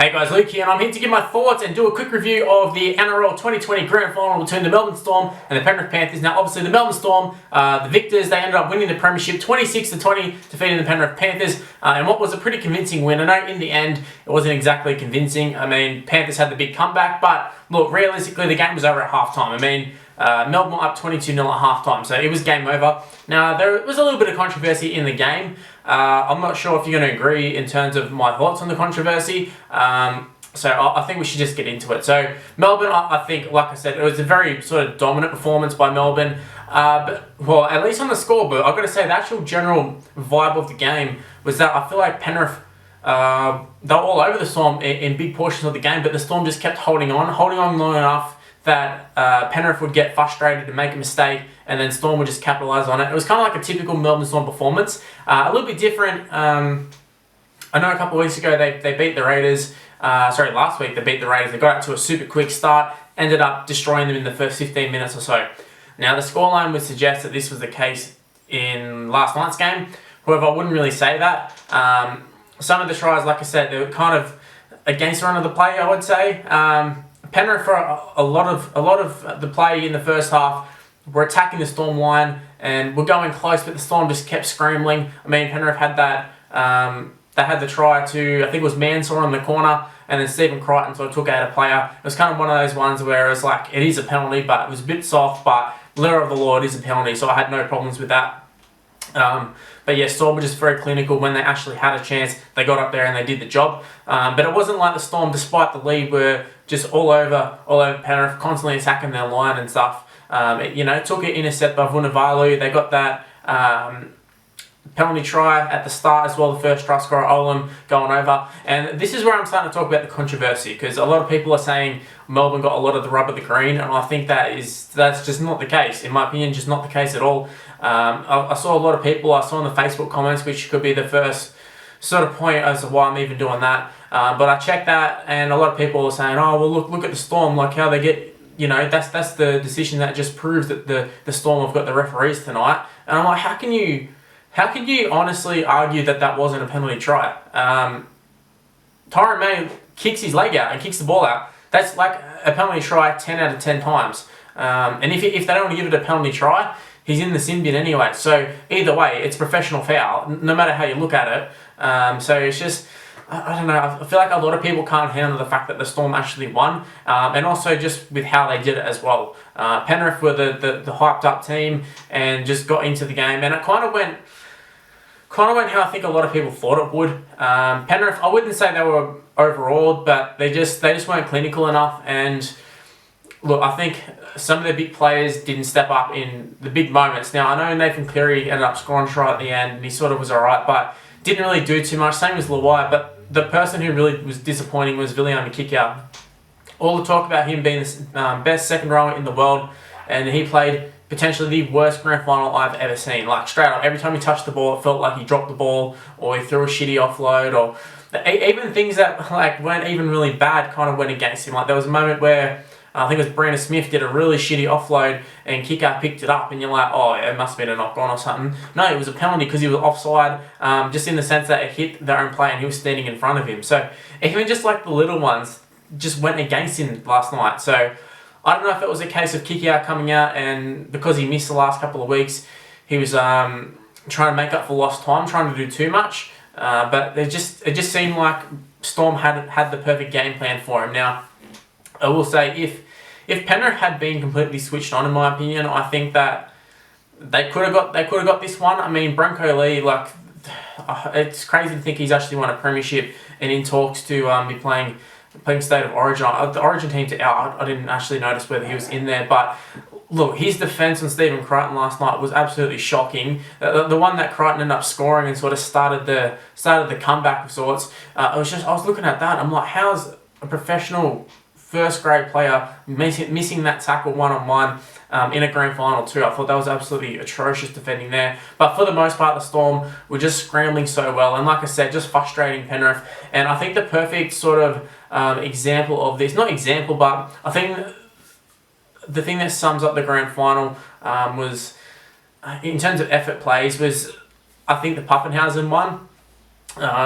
Hey guys, Luke here, and I'm here to give my thoughts and do a quick review of the NRL 2020 Grand Final between the Melbourne Storm and the Penrith Panthers. Now, obviously, the Melbourne Storm, the victors, they ended up winning the Premiership 26-20, defeating the Penrith Panthers, and what was a pretty convincing win. I know in the end, it wasn't exactly convincing. I mean, Panthers had the big comeback, but look, realistically, the game was over at halftime. I mean, Melbourne were up 22-0 at halftime, so it was game over. Now, there was a little bit of controversy in the game. I'm not sure if you're going to agree in terms of my thoughts on the controversy. So I think we should just get into it. So Melbourne, I think, like I said, it was a very sort of dominant performance by Melbourne. Well, at least on the scoreboard, I've got to say the actual general vibe of the game was that I feel like Penrith, they were all over the Storm in big portions of the game, but the Storm just kept holding on long enough that Penrith would get frustrated and make a mistake, and then Storm would just capitalise on it. It was kind of like a typical Melbourne Storm performance. A little bit different. I know a couple of weeks ago they beat the Raiders. Last week they beat the Raiders. They got out to a super quick start, ended up destroying them in the first 15 minutes or so. Now, the scoreline would suggest that this was the case in last night's game. However, I wouldn't really say that. Some of the tries, like I said, they were kind of against the run of the play, I would say. Penrith, for a lot of the play in the first half, were attacking the Storm line and were going close, but the Storm just kept scrambling. I mean, Penrith had that. They had the try to, I think it was Mansour in the corner, and then Stephen Crichton sort of took out a player. It was kind of one of those ones where it was like, it is a penalty, but it was a bit soft, but letter of the law, it is a penalty, so I had no problems with that. But yeah, Storm were just very clinical when they actually had a chance. They got up there and they did the job. But it wasn't like the Storm, despite the lead, were just all over Penrith, constantly attacking their line and stuff. It took an intercept by Vunivalu. They got that penalty try at the start as well, the first try scorer, Olam, going over. And this is where I'm starting to talk about the controversy, because a lot of people are saying Melbourne got a lot of the rub of the green, and I think that's just not the case. In my opinion, just not the case at all. I saw a lot of people, I saw in the Facebook comments, which could be the first sort of point as to why I'm even doing that. But I checked that, and a lot of people are saying, oh, well, look at the Storm, like how they get, that's the decision that just proves that the Storm have got the referees tonight. And I'm like, how can you honestly argue that wasn't a penalty try? Tyrone May kicks his leg out and kicks the ball out. That's like a penalty try 10 out of 10 times. And if they don't want to give it a penalty try, he's in the sin bin anyway. So either way, it's professional foul, no matter how you look at it. So it's just, I don't know, I feel like a lot of people can't handle the fact that the Storm actually won, and also just with how they did it as well. Penrith were the hyped up team and just got into the game, and it kind of went how I think a lot of people thought it would. Penrith, I wouldn't say they were overawed, but they just weren't clinical enough. And look, I think some of the big players didn't step up in the big moments. Now, I know Nathan Cleary ended up scoring a try at the end, and he sort of was alright, but didn't really do too much. Same as Luai, but the person who really was disappointing was Viliame Kikau. All the talk about him being the best second rower in the world, and he played potentially the worst grand final I've ever seen. Like, straight up, every time he touched the ball, it felt like he dropped the ball, or he threw a shitty offload, or even things that like weren't even really bad kind of went against him. Like, there was a moment where I think it was Brandon Smith did a really shitty offload, and Kikau picked it up, and you're like, oh, it must have been a knock-on or something. No, it was a penalty because he was offside, just in the sense that it hit their own play and he was standing in front of him. So even just like the little ones just went against him last night. So I don't know if it was a case of Kikau coming out, and because he missed the last couple of weeks, he was trying to make up for lost time, trying to do too much. But it just seemed like Storm had the perfect game plan for him. Now, I will say, if Penrith had been completely switched on, in my opinion, I think that they could have got this one. I mean, Bronco Lee, like, it's crazy to think he's actually won a premiership and in talks to be playing State of Origin. The Origin team's out. I didn't actually notice whether he was in there, but look, his defence on Stephen Crichton last night was absolutely shocking. The one that Crichton ended up scoring and sort of started the comeback of sorts. I was looking at that. I'm like, how's a professional first grade player missing that tackle one-on-one in a grand final too? I thought that was absolutely atrocious defending there. But for the most part, the Storm were just scrambling so well, and like I said, just frustrating Penrith. And I think the perfect sort of example of this, not example, but I think the thing that sums up the grand final was, in terms of effort plays, was I think the Papenhuyzen one.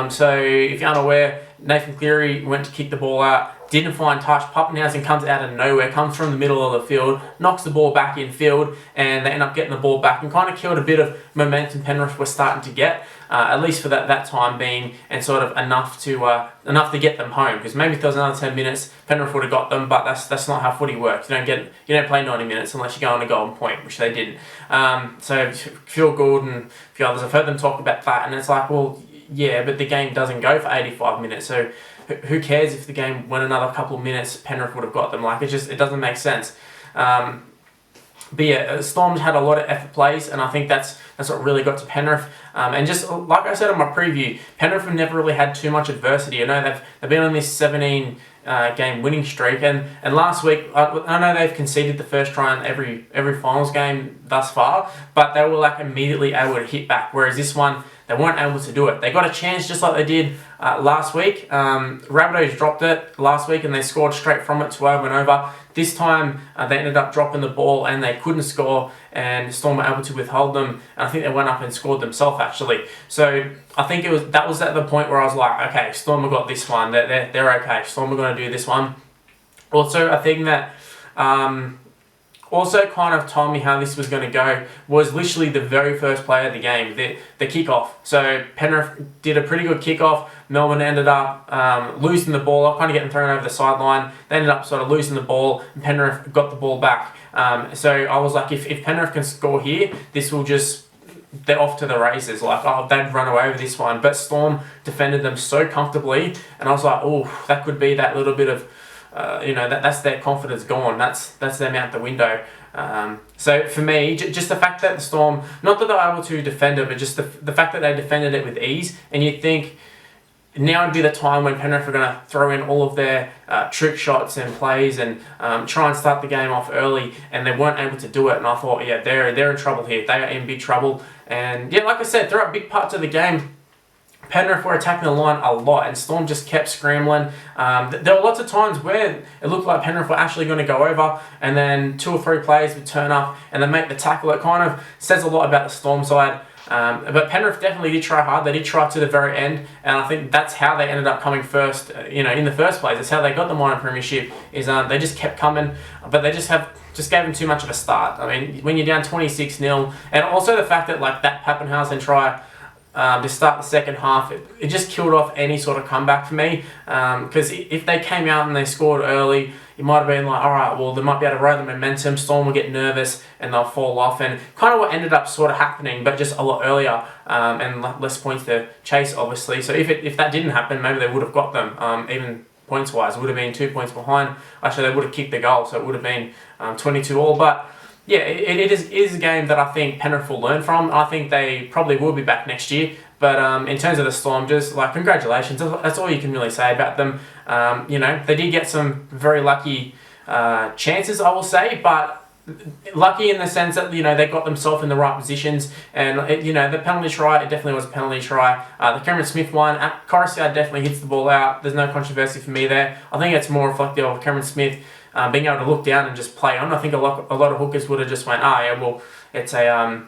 So if you're unaware, Nathan Cleary went to kick the ball out, didn't find touch. Papenhuyzen comes out of nowhere, comes from the middle of the field, knocks the ball back in field, and they end up getting the ball back and kind of killed a bit of momentum Penrith were starting to get, at least for that time being, and sort of enough to get them home. Because maybe if there was another 10 minutes, Penrith would have got them, but that's not how footy works. You don't play 90 minutes unless you go on a golden point, which they didn't. So Phil Gould and a few others, I've heard them talk about that, and it's like, well, yeah, but the game doesn't go for 85 minutes, so who cares if the game went another couple of minutes, Penrith would have got them. Like, it doesn't make sense. But yeah, Storm had a lot of effort plays, and I think that's what really got to Penrith. And just like I said in my preview, Penrith have never really had too much adversity. I know they've been on this 17 game winning streak, and last week I know they've conceded the first try in every finals game thus far, but they were like immediately able to hit back. Whereas this one, they weren't able to do it. They got a chance just like they did last week. Rabbitohs dropped it last week and they scored straight from it to over and over. This time they ended up dropping the ball and they couldn't score, and Storm were able to withhold them. And I think they went up and scored themselves actually. So I think that was at the point where I was like, okay, Storm have got this one. They're okay. Storm are going to do this one. Also, I think that also kind of told me how this was going to go was literally the very first play of the game, the kickoff. So Penrith did a pretty good kickoff. Melbourne ended up losing the ball, kind of getting thrown over the sideline. They ended up sort of losing the ball, and Penrith got the ball back. So I was like, if Penrith can score here, this will just, they're off to the races. Like, oh, they'd run away with this one. But Storm defended them so comfortably, and I was like, oh, that could be that little bit of, that's their confidence gone. That's them out the window. So for me, just the fact that the Storm, not that they were able to defend it, but just the fact that they defended it with ease, and you'd think now would be the time when Penrith are going to throw in all of their trick shots and plays and try and start the game off early, and they weren't able to do it. And I thought, yeah, they're in trouble here. They are in big trouble. And yeah, like I said, throughout big parts of the game, Penrith were attacking the line a lot, and Storm just kept scrambling. There were lots of times where it looked like Penrith were actually going to go over, and then 2 or 3 players would turn up and then make the tackle. It kind of says a lot about the Storm side. But Penrith definitely did try hard. They did try to the very end, and I think that's how they ended up coming first. In the first place, that's how they got the minor premiership. Is they just kept coming, but they just gave them too much of a start. I mean, when you're down 26-0, and also the fact that like that Papenhuyzen try to start the second half, it just killed off any sort of comeback for me. Because if they came out and they scored early, it might have been like, all right, well, they might be able to ride the momentum, Storm will get nervous and they'll fall off. And kind of what ended up sort of happening, but just a lot earlier and less points to chase, obviously. So if that didn't happen, maybe they would have got them, even points-wise. It would have been 2 points behind. Actually, they would have kicked the goal, so it would have been 22-all. But yeah, it is a game that I think Penrith will learn from. I think they probably will be back next year. But in terms of the Storm, just like congratulations. That's all you can really say about them. They did get some very lucky chances, I will say, but lucky in the sense that they got themselves in the right positions, and the penalty try, it definitely was a penalty try. The Cameron Smith one, Coruscant definitely hits the ball out. There's no controversy for me there. I think it's more reflective of Cameron Smith being able to look down and just play on. I think a lot of hookers would have just went, yeah, well, it's a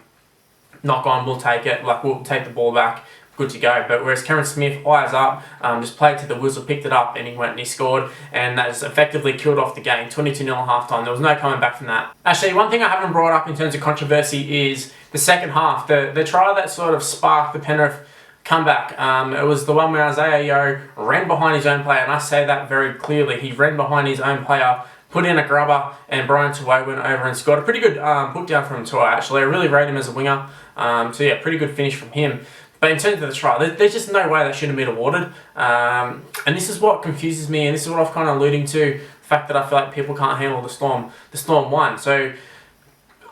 knock on, we'll take it, like we'll take the ball back, good to go. But whereas Cameron Smith, eyes up, just played to the whistle, picked it up, and he went and he scored, and that just effectively killed off the game. 22-0 at halftime. There was no coming back from that. Actually, one thing I haven't brought up in terms of controversy is the second half. The try that sort of sparked the Penrith comeback. It was the one where Isaiah Yeo ran behind his own player, and I say that very clearly. He ran behind his own player, put in a grubber, and Brian Tuohy went over and scored a pretty good put down from Tuohy, actually. I really rate him as a winger. So yeah, pretty good finish from him. But in terms of the try, there's just no way that shouldn't have been awarded. And this is what confuses me, and this is what I've kind of alluding to, the fact that I feel like people can't handle the Storm. The Storm won. So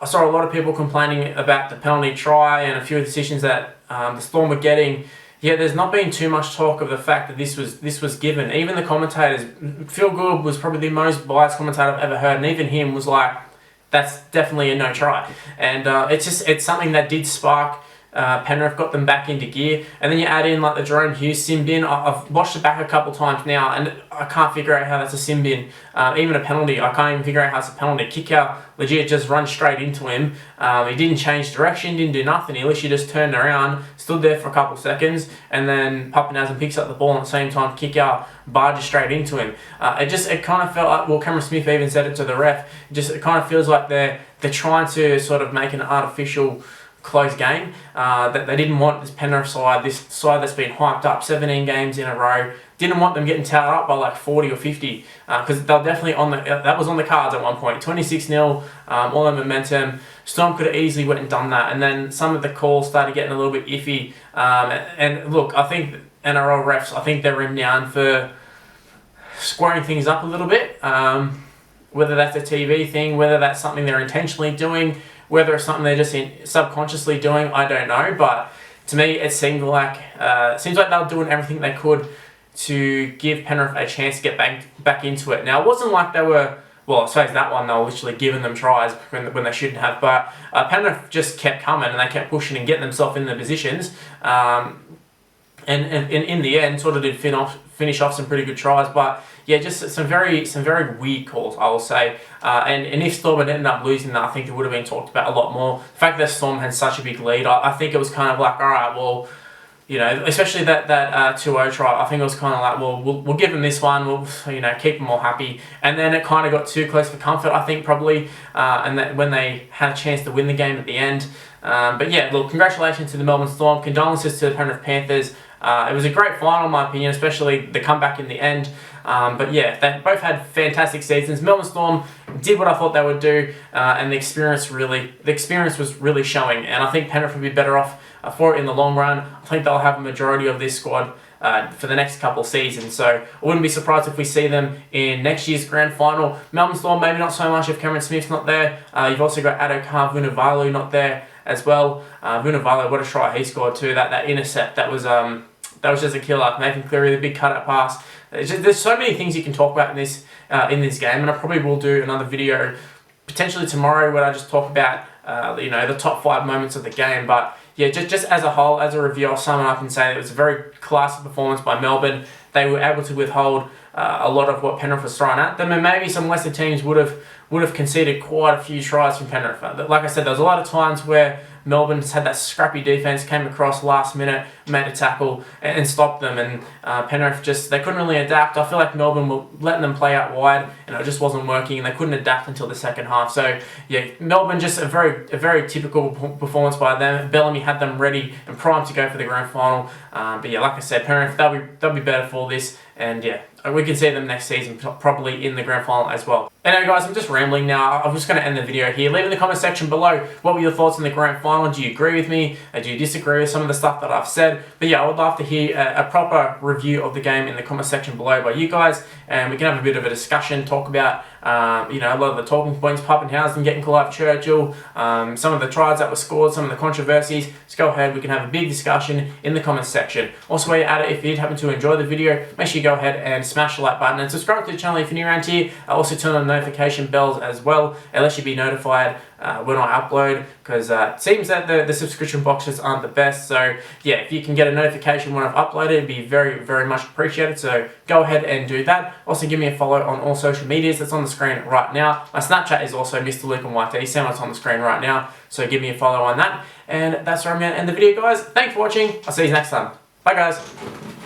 I saw a lot of people complaining about the penalty try and a few decisions that the Storm were getting. Yeah, there's not been too much talk of the fact that this was given. Even the commentators, Phil Gould was probably the most biased commentator I've ever heard, and even him was like, that's definitely a no try. And it's something that did spark Penrith got them back into gear, and then you add in like the Jerome Hughes sin bin. I've watched it back a couple times now, and I can't figure out how that's a sin bin. Even a penalty, I can't even figure out how it's a penalty. Kick out, legit just run straight into him. He didn't change direction, didn't do nothing. He literally just turned around, stood there for a couple seconds, and then Papenhuyzen picks up the ball, and at the same time kick out, barges straight into him. It kind of felt like, well, Cameron Smith even said it to the ref. It kind of feels like they're trying to sort of make an artificial close game, that they didn't want this Penrith side, this side that's been hyped up 17 games in a row, didn't want them getting towed up by like 40 or 50, because they're definitely that was on the cards at one point. 26-0, all the momentum. Storm could have easily went and done that, and then some of the calls started getting a little bit iffy. And look, I think NRL refs, I think they're renowned for squaring things up a little bit. Whether that's a TV thing, whether that's something they're intentionally doing, whether it's something they're just subconsciously doing, I don't know. But to me, it seemed like they were doing everything they could to give Penrith a chance to get back into it. Now, it wasn't like they were, well, I suppose that one they were literally giving them tries when they shouldn't have. But Penrith just kept coming, and they kept pushing and getting themselves in the positions. And in the end, sort of did finish off some pretty good tries, but yeah, just some very weird calls, I will say. And if Storm had ended up losing that, I think it would have been talked about a lot more. The fact that Storm had such a big lead, I think it was kind of like, all right, well, you know, especially that 2-0 try, I think it was kind of like, well, we'll give them this one, we'll, you know, keep them all happy. And then it kind of got too close for comfort, I think, probably, and that when they had a chance to win the game at the end. But yeah, look, congratulations to the Melbourne Storm, condolences to the Penrith Panthers. It was a great final, in my opinion, especially the comeback in the end. But yeah, they both had fantastic seasons. Melbourne Storm did what I thought they would do, and the experience was really showing. And I think Penrith would be better off for it in the long run. I think they'll have a majority of this squad for the next couple of seasons. So I wouldn't be surprised if we see them in next year's grand final. Melbourne Storm, maybe not so much if Cameron Smith's not there. You've also got Adokar Vunivalu not there as well. Vunivalu, what a try he scored too. That intercept, that was just a killer. Nathan Cleary, the big cutout pass. There's so many things you can talk about in this game, and I probably will do another video potentially tomorrow where I just talk about the top 5 moments of the game. But yeah, just as a whole, as a review, I'll sum it up and say it was a very classy performance by Melbourne. They were able to withhold a lot of what Penrith was throwing at them, and maybe some lesser teams would have conceded quite a few tries from Penrith. Like I said, there was a lot of times where Melbourne's had that scrappy defense, came across last minute, made a tackle and stopped them, and Penrith they couldn't really adapt. I feel like Melbourne were letting them play out wide, and it just wasn't working, and they couldn't adapt until the second half. So yeah, Melbourne, just a very typical performance by them. Bellamy had them ready and primed to go for the grand final. But yeah, like I said, Penrith, they'll be better for this, and yeah, we can see them next season probably in the grand final as well. Anyway guys, I'm just rambling now. I'm just going to end the video here. Leave in the comment section below what were your thoughts on the grand final. Do you agree with me? Do you disagree with some of the stuff that I've said? But yeah, I would love to hear a proper review of the game in the comment section below by you guys, and we can have a bit of a discussion, talk about a lot of the talking points, Papenhuyzen getting Clive Churchill, some of the tries that were scored, some of the controversies. Just go ahead, we can have a big discussion in the comment section. Also, while you're at it, if you did happen to enjoy the video, make sure you go ahead and smash the like button and subscribe to the channel if you're new around here. Also turn on the notification bells as well, and let you be notified when I upload, because it seems that the subscription boxes aren't the best. So yeah, if you can get a notification when I've uploaded, it'd be very much appreciated. So go ahead and do that. Also give me a follow on all social medias that's on the screen right now. My Snapchat is also Mr. Luke and YT, same what's on the screen right now. So give me a follow on that. And that's where I'm going to end the video, guys. Thanks for watching. I'll see you next time. Bye guys.